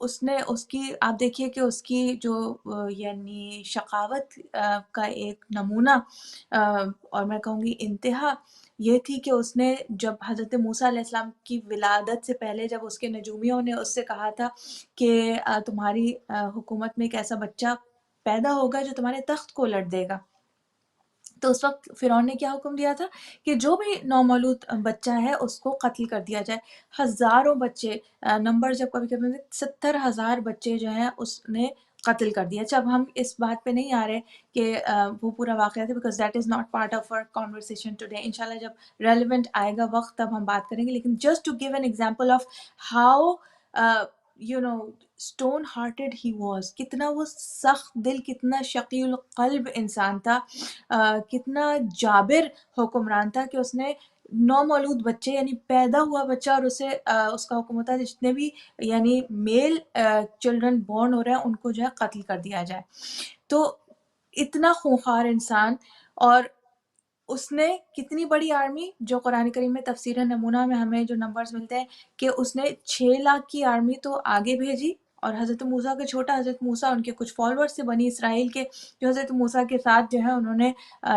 اس کی آپ دیکھیے کہ اس کی جو یعنی شقاوت کا ایک نمونہ اور میں کہوں گی انتہا یہ تھی کہ اس نے جب حضرت موسیٰ علیہ السلام کی ولادت سے پہلے جب اس کے نجومیوں نے اس سے کہا تھا کہ تمہاری حکومت میں ایک ایسا بچہ پیدا ہوگا جو تمہارے تخت کو الٹ دے گا، تو اس وقت فرعون نے کیا حکم دیا تھا کہ جو بھی نومولود بچہ ہے اس کو قتل کر دیا جائے. ہزاروں بچے، نمبر جب کبھی کبھی 70,000 بچے جو ہیں اس نے قتل کر دیا. جب ہم اس بات پہ نہیں آ رہے کہ وہ پورا واقعہ تھا، because that is not part of our conversation today. انشاءاللہ جب ریلیونٹ آئے گا وقت تب ہم بات کریں گے. لیکن just to give an example of how stone hearted he was, کتنا وہ سخت دل، کتنا شقی القلب انسان تھا، کتنا جابر حکمران تھا کہ اس نے نومولود بچے یعنی پیدا ہوا بچہ، اور اسے اس کا حکم ہوتا ہے جتنے بھی یعنی میل چلڈرن بورن ہو رہے ہیں ان کو جو ہے قتل کر دیا جائے. تو اتنا خونخوار انسان، اور اس نے کتنی بڑی آرمی، جو قرآن کریم میں تفسیر نمونہ میں ہمیں جو نمبرز ملتے ہیں کہ اس نے 6 لاکھ کی آرمی تو آگے بھیجی، اور حضرت موسیٰ کا چھوٹا حضرت موسیٰ، ان کے کچھ فالورز سے بنی اسرائیل کے، جو حضرت موسیٰ کے ساتھ جو ہے انہوں نے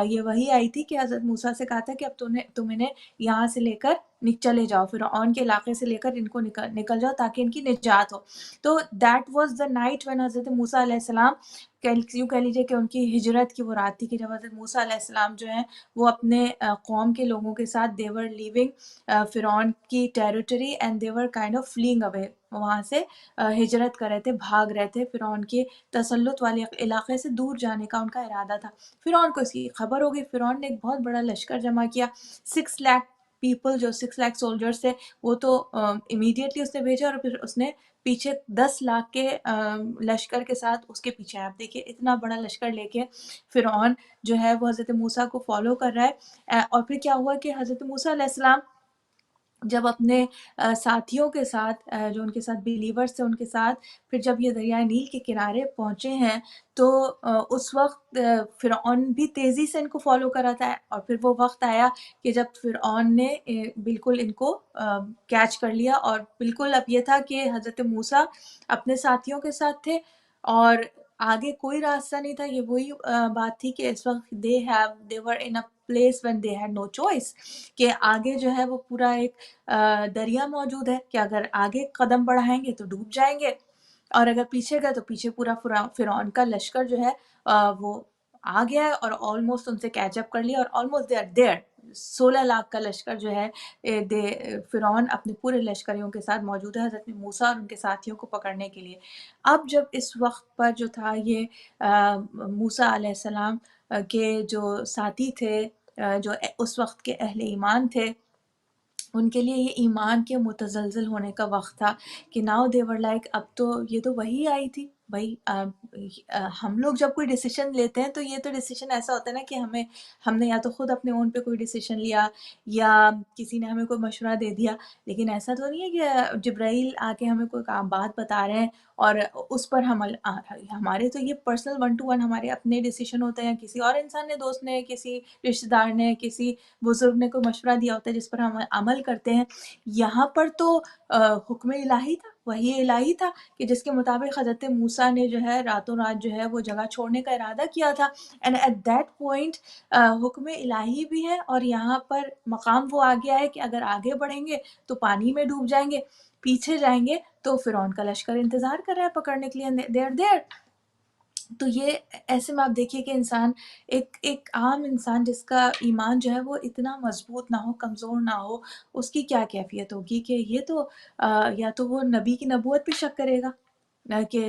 یہ وحی آئی تھی کہ حضرت موسیٰ سے کہا تھا کہ اب تم انہیں یہاں سے لے کر چلے جاؤ فرعون کے علاقے سے لے کر ان کو نکل جاؤ تاکہ ان کی نجات ہو. تو that was the night when حضرت موسیٰ علیہ السلام یوں کہہ لیجیے کہ ان کی ہجرت کی وہ رات تھی کہ جب حضرت موسیٰ علیہ السلام جو ہیں وہ اپنے قوم کے لوگوں کے ساتھ they were leaving فرعون کی territory and they were kind of fleeing away, وہاں سے ہجرت کر رہے تھے, بھاگ رہے تھے, فرعون کے تسلط والے علاقے سے دور جانے کا ان کا ارادہ تھا. فرعون کو اس کی خبر ہو گئی, فرعون نے ایک بہت بڑا لشکر جمع کیا, 6 لاکھ پیپل جو 6 لاکھ سولجرز تھے وہ تو امیڈیٹلی اس نے بھیجا, اور پھر اس نے پیچھے 10 لاکھ کے لشکر کے ساتھ اس کے پیچھے. آپ دیکھیے اتنا بڑا لشکر لے کے فرعون جو ہے وہ حضرت موسیٰ کو فالو کر رہا ہے. اور پھر کیا ہوا کہ حضرت موسیٰ علیہ السلام جب اپنے ساتھیوں کے ساتھ جو ان کے ساتھ بلیورز تھے ان کے ساتھ پھر جب یہ دریائے نیل کے کنارے پہنچے ہیں تو اس وقت فرعون بھی تیزی سے ان کو فالو کر رہا تھا. اور پھر وہ وقت آیا کہ جب فرعون نے بالکل ان کو کیچ کر لیا, اور بالکل اب یہ تھا کہ حضرت موسیٰ اپنے ساتھیوں کے ساتھ تھے اور آگے کوئی راستہ نہیں تھا. یہ وہی بات تھی کہ اس وقت they were in a place when they had no choice, کہ آگے جو ہے وہ پورا ایک دریا موجود ہے کہ اگر آگے قدم بڑھائیں گے تو ڈوب جائیں گے, اور اگر پیچھے گئے تو پیچھے پورا فرعون کا لشکر جو ہے وہ آ گیا ہے اور آلموسٹ ان سے کیچ اپ کر لیا, اور almost they are there. 16 lakh کا لشکر جو ہے فرعون اپنے پورے لشکریوں کے ساتھ موجود ہے حضرت موسیٰ اور ان کے ساتھیوں کو پکڑنے کے لیے. اب جب اس وقت پر جو تھا یہ موسیٰ علیہ السلام کے جو ساتھی تھے جو اس وقت کے اہل ایمان تھے, ان کے لیے یہ ایمان کے متزلزل ہونے کا وقت تھا کہ ناؤ they were like اب تو یہ تو وہی آئی تھی بھائی. ہم لوگ جب کوئی ڈیسیشن لیتے ہیں تو یہ تو ڈیسیشن ایسا ہوتا ہے نا کہ ہم نے یا تو خود اپنے اون پہ کوئی ڈیسیشن لیا یا کسی نے ہمیں کوئی مشورہ دے دیا, لیکن ایسا تو نہیں ہے کہ جبرائیل آ کے ہمیں کوئی بات بتا رہے ہیں اور اس پر ہمارے تو یہ پرسنل 1 to 1 ہمارے اپنے ڈیسیشن ہوتے ہیں, کسی اور انسان نے, دوست نے, کسی رشتہ دار نے, کسی بزرگ نے کوئی مشورہ دیا ہوتا ہے جس پر ہم عمل کرتے ہیں. یہاں پر تو حکم الہی تھا, وحی الہی تھا کہ جس کے مطابق حضرت موسیٰ نے جو ہے راتوں رات جو ہے وہ جگہ چھوڑنے کا ارادہ کیا تھا. اینڈ ایٹ دیٹ پوائنٹ حکم الہی بھی ہے, اور یہاں پر مقام وہ آ گیا ہے کہ اگر آگے بڑھیں گے تو پانی میں ڈوب جائیں گے, پیچھے جائیں گے تو فرعون کا لشکر انتظار کر رہا ہے پکڑنے کے لیے, دے آر دیئر. تو یہ ایسے میں آپ دیکھیے کہ انسان ایک عام انسان جس کا ایمان جو ہے وہ اتنا مضبوط نہ ہو, کمزور نہ ہو, اس کی کیا کیفیت ہوگی کہ یہ تو یا تو وہ نبی کی نبوت پہ شک کرے گا کہ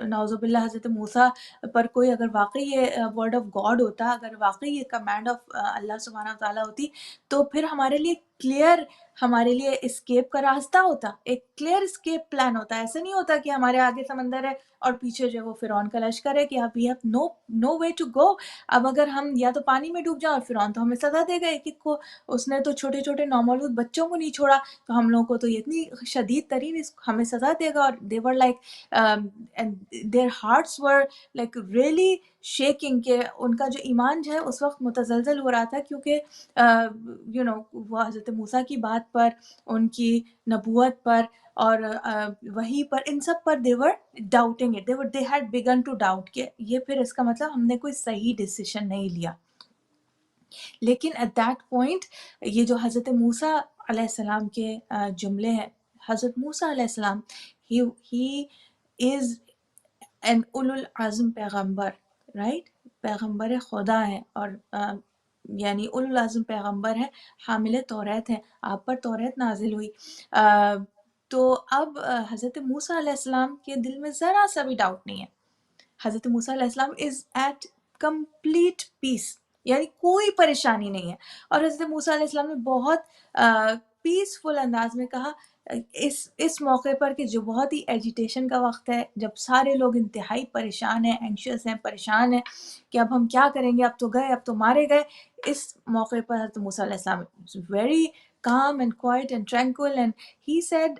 نعوذ باللہ حضرت موسیٰ پر کوئی اگر واقعی یہ ورڈ آف گاڈ ہوتا, اگر واقعی یہ کمانڈ آف اللہ سبحانہ و تعالیٰ ہوتی تو پھر ہمارے لیے کلیئر, ہمارے لیے اسکیپ کا راستہ ہوتا, ایک کلیئر اسکیپ پلان ہوتا. ایسا نہیں ہوتا کہ ہمارے آگے سمندر ہے اور پیچھے جو ہے وہ فرعون کا لشکر ہے کہ اب we have no way to go. اب اگر ہم یا تو پانی میں ڈوب جائیں اور فرعون تو ہمیں سزا دے گا ایک ایک کو, اس نے تو چھوٹے چھوٹے نومولود بچوں کو نہیں چھوڑا, تو ہم لوگوں کو تو اتنی شدید ترین ہمیں سزا دے گا. اور they were like their hearts were like really shaking کہ ان کا جو ایمان جو ہے اس وقت متزلزل ہو رہا تھا, کیونکہ وہ حضرت موسیٰ کی بات پر, ان کی نبوت پر اور وحی پر, ان سب پر they were doubting it, they had begun to doubt کہ یہ پھر اس کا مطلب ہم نے کوئی صحیح ڈیسیشن نہیں لیا. لیکن at that point یہ جو حضرت موسیٰ علیہ السلام کے جملے ہیں, حضرت موسیٰ علیہ السلام he is an اولو العزم پیغمبر, right, پیغمبر خدا ہے, اور یعنی اولو العزم پیغمبر ہے, حامل توریت ہے, آپ پر توریت نازل ہوئی. تو اب حضرت موسیٰ علیہ السلام کے دل میں ذرا سا بھی ڈاؤٹ نہیں ہے. حضرت موسیٰ علیہ السلام از ایٹ کمپلیٹ پیس, یعنی کوئی پریشانی نہیں ہے. اور حضرت موسیٰ علیہ السلام نے بہت پیسفل انداز میں کہا اس موقع پر کہ جو بہت ہی ایجیٹیشن کا وقت ہے, جب سارے لوگ انتہائی پریشان ہیں, اینکشیس ہیں, پریشان ہیں کہ اب ہم کیا کریں گے, اب تو گئے, اب تو مارے گئے. اس موقع پر حضرت موسیٰ علیہ السلام very calm and quiet and tranquil, and he said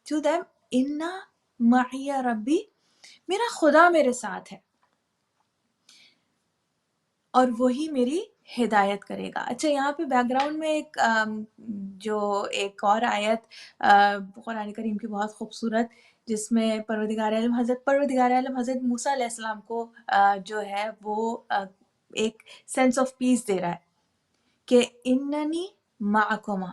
to them inna ma'iya rabbi, میرا خدا میرے ساتھ ہے اور وہی میری ہدایت کرے گا. اچھا, یہاں پہ بیک گراؤنڈ میں ایک اور آیت قرآن کریم کی بہت خوبصورت, جس میں پروردگار عالم حضرت موسیٰ علیہ السلام کو جو ہے وہ ایک سینس آف پیس دے رہا ہے کہ اننی معکما,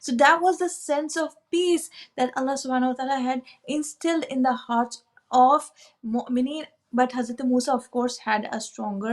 So that was the sense of peace that Allah subhanahu wa ta'ala had instilled in the hearts of mu'mineen. But Hazrat Musa of course had a stronger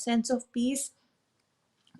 sense of peace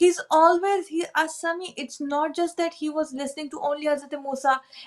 He's always he asami. It's not just that he was listening to only Hazrat Musa.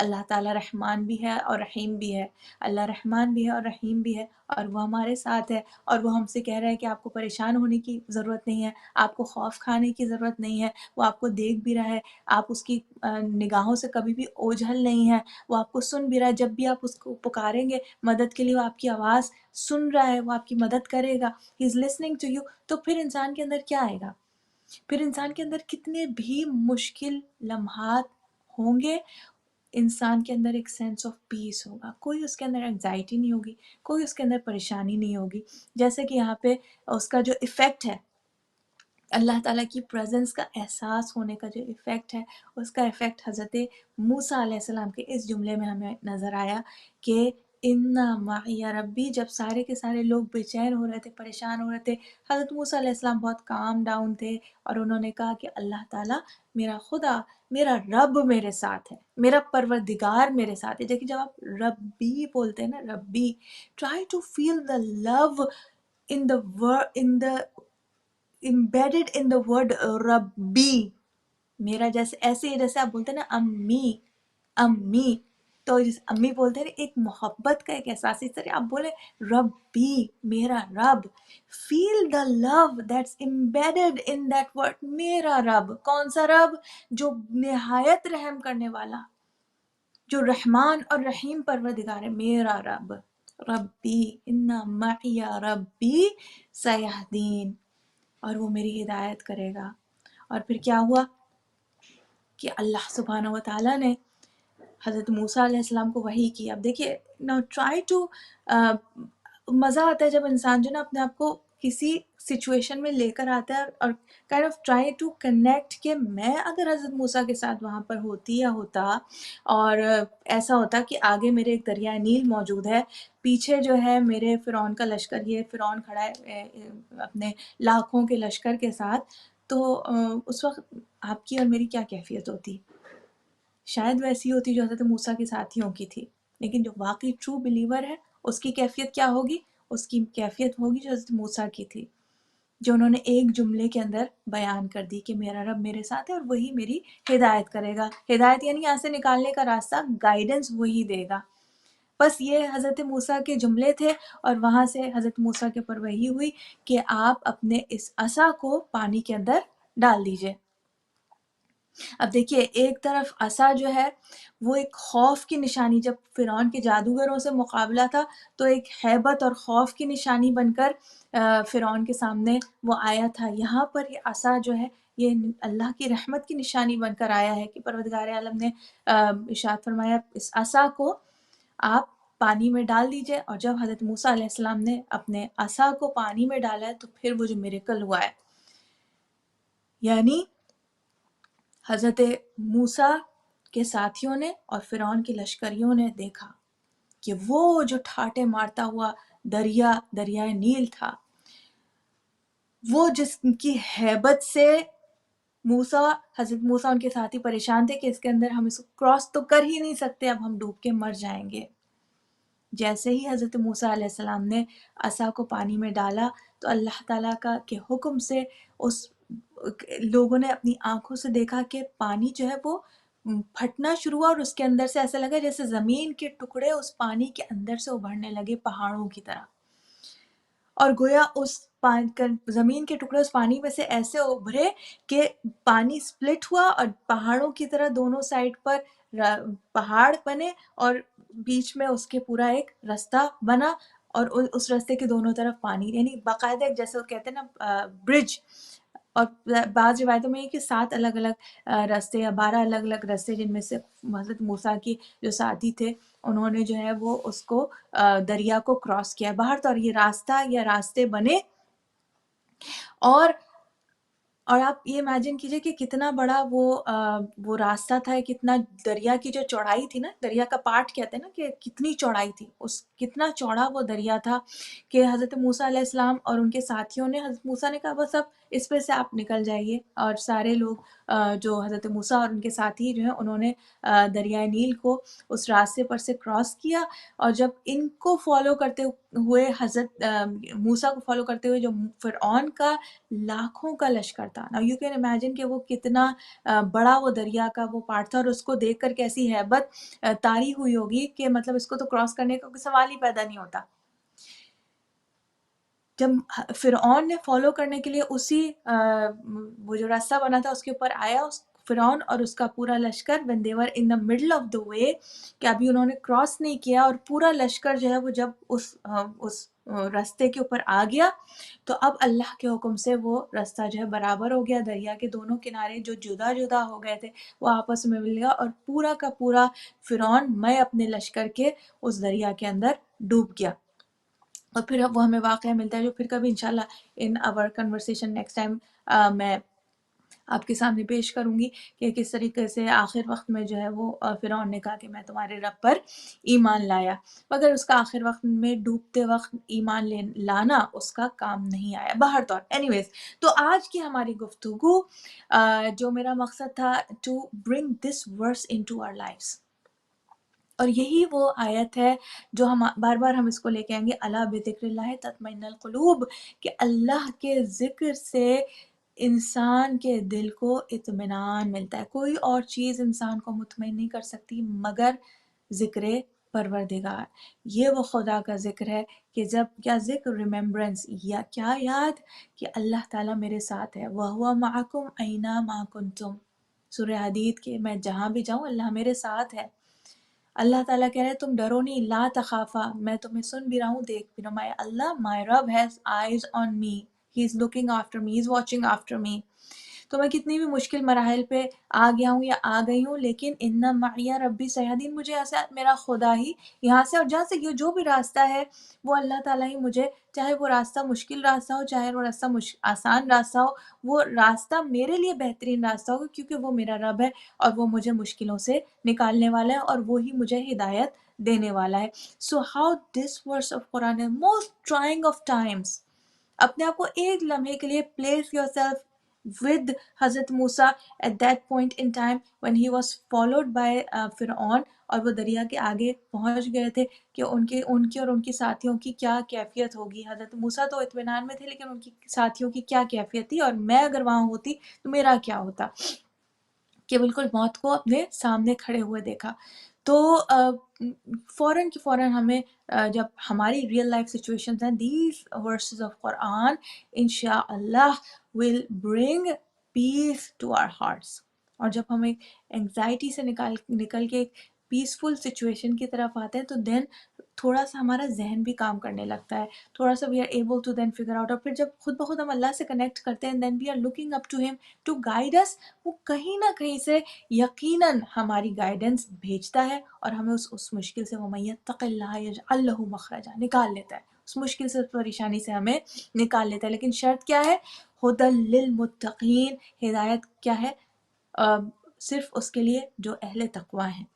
اللہ تعالیٰ رحمان بھی ہے اور رحیم بھی ہے، اللہ رحمان بھی ہے اور رحیم بھی ہے، اور وہ ہمارے ساتھ ہے، اور وہ ہم سے کہہ رہا ہے کہ آپ کو پریشان ہونے کی ضرورت نہیں ہے، آپ کو خوف کھانے کی ضرورت نہیں ہے، وہ آپ کو دیکھ بھی رہا ہے، آپ اس کی نگاہوں سے کبھی بھی اوجھل نہیں ہے، وہ آپ کو سن بھی رہا ہے، جب بھی آپ اس کو پکاریں گے مدد کے لیے وہ آپ کی آواز سن رہا ہے، وہ آپ کی مدد کرے گا، ہی از لسننگ ٹو یو. تو پھر انسان کے اندر کیا آئے گا؟ پھر انسان کے اندر کتنے بھی مشکل لمحات ہوں گے، انسان کے اندر ایک سینس آف پیس ہوگا، کوئی اس کے اندر انگزائٹی نہیں ہوگی، کوئی اس کے اندر پریشانی نہیں ہوگی. جیسے کہ یہاں پہ اس کا جو ایفیکٹ ہے، اللہ تعالیٰ کی پریزنس کا احساس ہونے کا جو ایفیکٹ ہے، اس کا ایفیکٹ حضرت موسیٰ علیہ السلام کے اس جملے میں ہمیں نظر آیا کہ اِنَّ مَعِیَ ربی. جب سارے کے سارے لوگ بے چین ہو رہے تھے، پریشان ہو رہے تھے، حضرت موسیٰ علیہ السلام بہت کام ڈاؤن تھے، اور انہوں نے کہا کہ اللہ تعالیٰ، میرا خدا، میرا رب میرے ساتھ ہے، میرا پروردگار میرے ساتھ ہے. دیکھیں جب آپ ربی بولتے ہیں نا، ربی، try to feel the love in the word, in the embedded in the word ربی. میرا جیسے ایسے ہی جیسے آپ بولتے ہیں نا امی، امی، تو جیسے امی بولتے ہیں ایک محبت کا ایک احساس، اس طرح آپ بولے ربی، میرا رب. فیل the love that's embedded in that word، میرا رب. کون سا رب؟ جو نہایت رحم کرنے والا، جو رحمان اور رحیم پروردگار ہے، میرا رب. ربی ان معی ربی سیہدین، اور وہ میری ہدایت کرے گا. اور پھر کیا ہوا کہ اللہ سبحانہ و تعالیٰ نے حضرت موسیٰ علیہ السلام کو وحی کی. اب دیکھیے نا، ٹرائی ٹو، مزہ آتا ہے جب انسان جو نا اپنے آپ کو کسی سچویشن میں لے کر آتا ہے اور kind of try to connect کہ میں اگر حضرت موسیٰ کے ساتھ وہاں پر ہوتی یا ہوتا، اور ایسا ہوتا کہ آگے میرے ایک دریائے نیل موجود ہے، پیچھے جو ہے میرے فرعون کا لشکر، یہ فرعون کھڑا ہے اپنے لاکھوں کے لشکر کے ساتھ، تو اس وقت آپ کی اور میری کیا کیفیت ہوتی؟ شاید ویسی ہوتی جو حضرت موسیٰ کے ساتھیوں کی تھی. لیکن جو واقعی ٹرو بلیور ہے، اس کی کیفیت کیا ہوگی؟ اس کی کیفیت ہوگی جو حضرت موسیٰ کی تھی، جو انہوں نے ایک جملے کے اندر بیان کر دی کہ میرا رب میرے ساتھ ہے اور وہی میری ہدایت کرے گا. ہدایت یعنی یہاں سے نکالنے کا راستہ، گائیڈنس وہی دے گا. بس یہ حضرت موسیٰ کے جملے تھے، اور وہاں سے حضرت موسیٰ کے اوپر وحی ہوئی کہ آپ اپنے اس عصا کو پانی کے اندر ڈال دیجئے. اب دیکھیے، ایک طرف عصا جو ہے وہ ایک خوف کی نشانی، جب فرعون کے جادوگروں سے مقابلہ تھا تو ایک ہیبت اور خوف کی نشانی بن کر فرعون کے سامنے وہ آیا تھا. یہاں پر یہ عصا جو ہے یہ اللہ کی رحمت کی نشانی بن کر آیا ہے کہ پروردگار عالم نے ارشاد فرمایا اس عصا کو آپ پانی میں ڈال دیجئے. اور جب حضرت موسیٰ علیہ السلام نے اپنے عصا کو پانی میں ڈالا ہے تو پھر وہ جو میریکل ہوا ہے، یعنی حضرت موسیٰ کے ساتھیوں نے اور فرعون کی لشکریوں نے دیکھا کہ وہ جو ٹھاٹے مارتا ہوا دریائے نیل تھا، وہ جس کی ہیبت سے حضرت موسیٰ ان کے ساتھی پریشان تھے کہ اس کے اندر ہم اس کو کراس تو کر ہی نہیں سکتے، اب ہم ڈوب کے مر جائیں گے. جیسے ہی حضرت موسیٰ علیہ السلام نے عصا کو پانی میں ڈالا تو اللہ تعالیٰ کے حکم سے اس لوگوں نے اپنی آنکھوں سے دیکھا کہ پانی جو ہے وہ پھٹنا شروع ہوا، اور اس کے اندر سے ایسا لگا جیسے زمین کے ٹکڑے اس پانی کے اندر سے ابھرنے لگے پہاڑوں کی طرح، اور گویا اس زمین کے ٹکڑے اس پانی میں سے ایسے ابھرے کہ پانی سپلٹ ہوا اور پہاڑوں کی طرح دونوں سائڈ پر پہاڑ بنے، اور بیچ میں اس کے پورا ایک رستہ بنا، اور اس رستے کے دونوں طرف پانی، یعنی باقاعدہ ایک جیسے وہ کہتے ہیں نا برج. اور بعض روایتوں میں یہ کہ 7 الگ الگ رستے یا 12 الگ الگ رستے، جن میں سے حضرت موسیٰ کی جو ساتھی تھے انہوں نے جو ہے وہ اس کو دریا کو کراس کیا. باہر تو یہ راستہ یا راستے بنے، اور آپ یہ امیجن کیجئے کہ کتنا بڑا وہ راستہ تھا، کتنا دریا کی جو چوڑائی تھی نا، دریا کا پارٹ کہتے ہیں نا کہ کتنی چوڑائی تھی، کتنا چوڑا وہ دریا تھا کہ حضرت موسیٰ علیہ السلام اور ان کے ساتھیوں نے، حضرت موسیٰ نے کہا بس اب اس پہ سے آپ نکل جائیے. اور سارے لوگ جو حضرت موسیٰ اور ان کے ساتھی جو ہیں انہوں نے دریائے نیل کو اس راستے پر سے کراس کیا. اور جب ان کو فالو کرتے ہوئے حضرت موسیٰ کو فالو کرتے ہوئے جو فرعون کا لاکھوں کا لشکر تھا، نا یو کین امیجن کہ وہ کتنا بڑا وہ دریا کا وہ پارٹ تھا، اور اس کو دیکھ کر کیسی ہیبت طاری ہوئی ہوگی کہ مطلب اس کو تو کراس کرنے کا کوئی سوال ہی پیدا نہیں ہوتا. جب فرعون نے فالو کرنے کے لیے اسی وہ جو راستہ بنا تھا اس کے اوپر آیا، فرعون اور اس کا پورا لشکر when they were in the middle of the way، کہ ابھی انہوں نے کراس نہیں کیا، اور پورا لشکر جو ہے وہ جب اس راستے کے اوپر آ گیا تو اب اللہ کے حکم سے وہ راستہ جو ہے برابر ہو گیا. دریا کے دونوں کنارے جو جدا جدا ہو گئے تھے وہ آپس میں مل گیا، اور پورا کا پورا فرعون میں اپنے لشکر کے اس دریا کے اندر ڈوب گیا. اور پھر وہ ہمیں واقعہ ملتا ہے جو پھر کبھی انشاءاللہ ان our conversation next time میں آپ کے سامنے پیش کروں گی کہ کس طریقے سے آخر وقت میں جو ہے وہ فرعون نے کہا کہ میں تمہارے رب پر ایمان لایا، مگر اس کا آخر وقت میں ڈوبتے وقت ایمان لانا اس کا کام نہیں آیا. بہر طور anyways، تو آج کی ہماری گفتگو جو میرا مقصد تھا to bring this verse into our lives، اور یہی وہ آیت ہے جو ہم بار بار ہم اس کو لے کے آئیں گے، الا بذکر اللہ تطمئن القلوب، کہ اللہ کے ذکر سے انسان کے دل کو اطمینان ملتا ہے. کوئی اور چیز انسان کو مطمئن نہیں کر سکتی مگر ذکر پروردگار. یہ وہ خدا کا ذکر ہے کہ جب کیا ذکر ریممبرنس، یا کیا یاد کہ اللہ تعالیٰ میرے ساتھ ہے. وَهُوَ مَعَكُمْ أَيْنَمَا كُنْتُمْ، سورہ حدید کے میں جہاں بھی جاؤں اللہ میرے ساتھ ہے. اللہ تعالیٰ کہہ رہے ہیں تم ڈرو نہیں، لا تخافا، میں تمہیں سن بھی رہا ہوں، دیکھ بھی رہا ہوں. My Allah, my Rabb has eyes on me. He is looking after me. He is watching after me. تو میں کتنی بھی مشکل مراحل پہ آ گیا ہوں یا آ گئی ہوں، لیکن ان معی ربی سیہدین، مجھے ایسا میرا خدا ہی یہاں سے اور جہاں سے جو بھی راستہ ہے وہ اللہ تعالیٰ ہی مجھے، چاہے وہ راستہ مشکل راستہ ہو چاہے وہ راستہ آسان راستہ ہو، وہ راستہ میرے لیے بہترین راستہ ہوگا، کیونکہ وہ میرا رب ہے اور وہ مجھے مشکلوں سے نکالنے والا ہے اور وہی مجھے ہدایت دینے والا ہے. So how this verse of Quran is most trying of times. اپنے آپ کو ایک لمحے کے لیے place yourself with حضرت موسیٰ at that point in time when he was followed by فرعون، اور وہ دریا کے آگے پہنچ گئے تھے کہ ان کی اور ان کی ساتھیوں کی کیا کیفیت ہوگی. حضرت موسیٰ تو اطمینان میں تھے لیکن ان کی ساتھیوں کی کیا کیفیت تھی، اور میں اگر وہاں ہوتی تو میرا کیا ہوتا، کہ بالکل موت کو اپنے سامنے کھڑے ہوئے دیکھا. تو فوراً ہمیں جب ہماری ریئل لائف سچویشنز ہیں، دیز ورسز آف قرآن انشاءاللہ ول برنگ پیس ٹو آر ہارٹس. اور جب ہم ایک انگزائٹی سے نکل کے ایک پیسفل سچویشن کی طرف آتے ہیں تو دین تھوڑا سا ہمارا ذہن بھی کام کرنے لگتا ہے، تھوڑا سا we are able to then figure out. اور پھر جب خود بخود ہم اللہ سے کنیکٹ کرتے ہیں then we are looking up to ہم ٹو گائیڈ اس، وہ کہیں نہ کہیں سے یقیناً ہماری گائیڈنس بھیجتا ہے اور ہمیں اس مشکل سے وَمَن يَتَّقِ اللَّهَ يَجْعَل لَّهُ مَخْرَجًا نکال لیتا ہے، اس مشکل سے اس پریشانی سے ہمیں نکال لیتا ہے. لیکن شرط کیا ہے؟ ہدی للمتقین، ہدایت کیا ہے؟ صرف اس کے لیے جو اہل تقوی ہیں.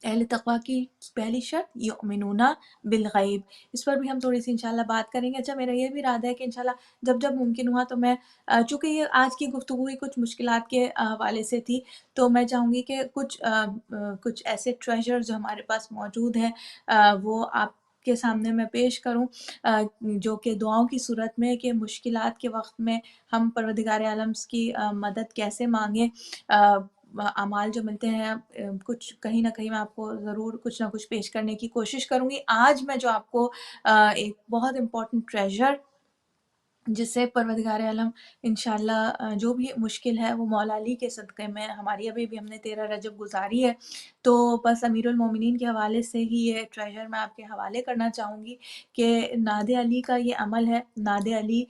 اہل تقوی کی پہلی شرط یؤمنون بالغیب. اس پر بھی ہم تھوڑی سی انشاءاللہ بات کریں گے. اچھا، میرا یہ بھی ارادہ ہے کہ انشاءاللہ جب ممکن ہوا تو میں چونکہ یہ آج کی گفتگو ہی کچھ مشکلات کے حوالے سے تھی، تو میں چاہوں گی کہ کچھ ایسے ٹریجر جو ہمارے پاس موجود ہیں وہ آپ کے سامنے میں پیش کروں، جو کہ دعاؤں کی صورت میں، کہ مشکلات کے وقت میں ہم پروردگار عالم کی مدد کیسے مانگیں. اعمال جو ملتے ہیں کچھ کہیں نہ کہیں میں آپ کو ضرور کچھ نہ کچھ پیش کرنے کی کوشش کروں گی. آج میں جو آپ کو ایک بہت امپورٹنٹ ٹریجر جس سے پروردگار عالم انشاءاللہ جو بھی مشکل ہے وہ مولا علی کے صدقے میں، ہماری ابھی بھی ہم نے 13 رجب گزاری ہے، تو بس امیر المومنین کے حوالے سے ہی یہ ٹریجر میں آپ کے حوالے کرنا چاہوں گی کہ ناد علی کا یہ عمل ہے. ناد علی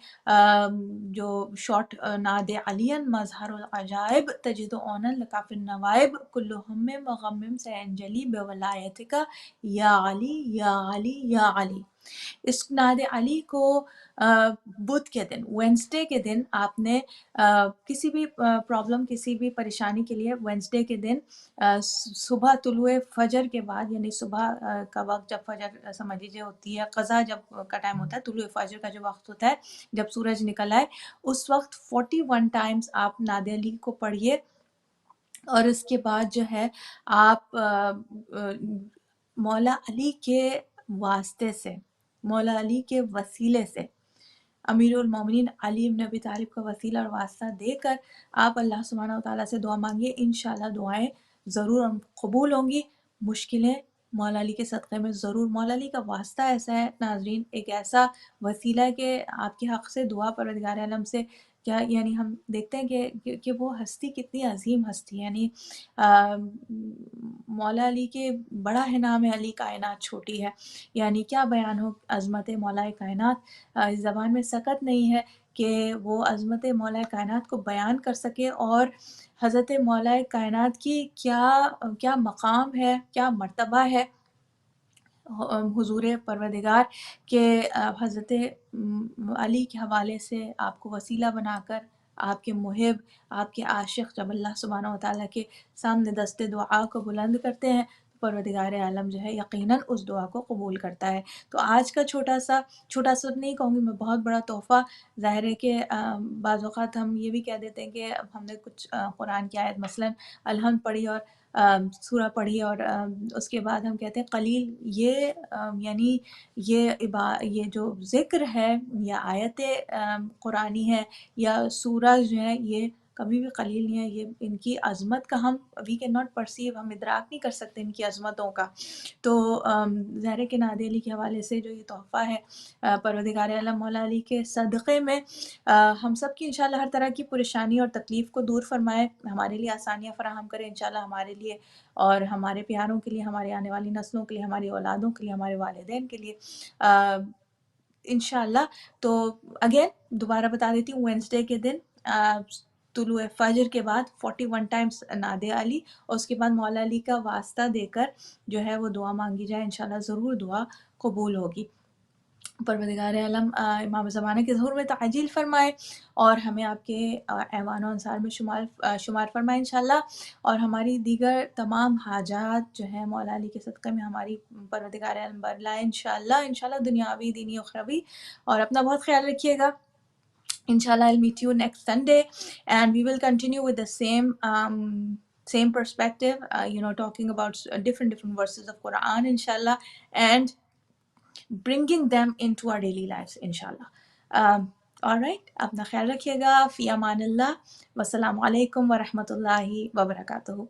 جو شارٹ ناد علی مظہر العجائب تجد اونا لکاف النوائب کل ہم وغم سینجلی بولایتک یا علی یا علی یا علی. اس ناد علی کو بدھ کے دن وینسڈے کے دن آپ نے کسی بھی پرابلم کسی بھی پریشانی کے لیے وینسڈے کے دن صبح طلوع فجر کے بعد، یعنی صبح کا وقت جب فجر سمجھ لیجیے ہوتی ہے، قضا جب کا ٹائم ہوتا ہے، طلوع فجر کا جو وقت ہوتا ہے جب سورج نکل آئے، اس وقت 41 ٹائمز آپ ناد علی کو پڑھیے، اور اس کے بعد جو ہے آپ مولا علی کے واسطے سے، مولا علی کے وسیلے سے، امیر المومنین علی بن ابی طالب کا وسیلہ اور واسطہ دے کر آپ اللہ سبحانہ و تعالیٰ سے دعا مانگیے، انشاءاللہ دعائیں ضرور قبول ہوں گی، مشکلیں مولا علی کے صدقے میں ضرور۔ مولا علی کا واسطہ ایسا ہے ناظرین، ایک ایسا وسیلہ ہے کہ آپ کے حق سے دعا پروردگار عالم سے کیا، یعنی ہم دیکھتے ہیں کہ وہ ہستی کتنی عظیم ہستی ہے، یعنی مولا علی کے بڑا ہے نام علی کائنات چھوٹی ہے، یعنی کیا بیان ہو عظمت مولا کائنات، اس زبان میں سکت نہیں ہے کہ وہ عظمت مولا کائنات کو بیان کر سکے، اور حضرت مولا کائنات کی کیا مقام ہے، کیا مرتبہ ہے حضور پروردگار کہ حضرت علی کے حوالے سے آپ کو وسیلہ بنا کر آپ کے محب، آپ کے عاشق جب اللہ سبحانہ و تعالیٰ کے سامنے دست دعا کو بلند کرتے ہیں، پروردگار عالم جو ہے یقیناً اس دعا کو قبول کرتا ہے۔ تو آج کا چھوٹا سا نہیں کہوں گی میں، بہت بڑا تحفہ، ظاہر ہے کہ بعض اوقات ہم یہ بھی کہہ دیتے ہیں کہ ہم نے کچھ قرآن کی آیت مثلاً الحمد پڑھی اور سورہ پڑھی، اور اس کے بعد ہم کہتے ہیں قلیل، یہ یعنی یہ جو ذکر ہے یا آیت قرآنی ہے یا سورہ جو ہے، یہ کبھی بھی قلیل نہیں ہے، یہ ان کی عظمت کا وی کین ناٹ پرسیو، ہم ادراک نہیں کر سکتے ان کی عظمتوں کا۔ تو ظاہر کہ ناد علی کے حوالے سے جو یہ تحفہ ہے پروردگار عالم مولا علی کے صدقے میں، ہم سب کی انشاءاللہ ہر طرح کی پریشانی اور تکلیف کو دور فرمائے، ہمارے لیے آسانیاں فراہم کرے انشاءاللہ، ہمارے لیے اور ہمارے پیاروں کے لیے، ہمارے آنے والی نسلوں کے لیے، ہماری اولادوں کے لیے، ہمارے والدین کے لیے انشاءاللہ۔ تو اگین دوبارہ بتا دیتی ہوں، وینسڈے کے دن طلوع فجر کے بعد 41 ٹائمز ناد علی، اور اس کے بعد مولا علی کا واسطہ دے کر جو ہے وہ دعا مانگی جائے، انشاءاللہ ضرور دعا قبول ہوگی۔ پروردگار عالم امام زمانہ کے ظہور میں تعجیل فرمائے، اور ہمیں آپ کے ایوان و انصار میں شمار فرمائے انشاءاللہ، اور ہماری دیگر تمام حاجات جو ہیں مولا علی کے صدقے میں ہماری پروردگار عالم برلائے انشاءاللہ دنیاوی دینی اخروی۔ اور اپنا بہت خیال رکھیے گا۔ Inshallah, I'll meet you next Sunday, and we will continue with the same perspective, talking about different verses of Quran, inshallah, and bringing them into our daily lives, inshallah. All right, apna khayal rakhiyega, fi aman Allah, wassalamu alaikum wa rahmatullahi wa barakatuhu.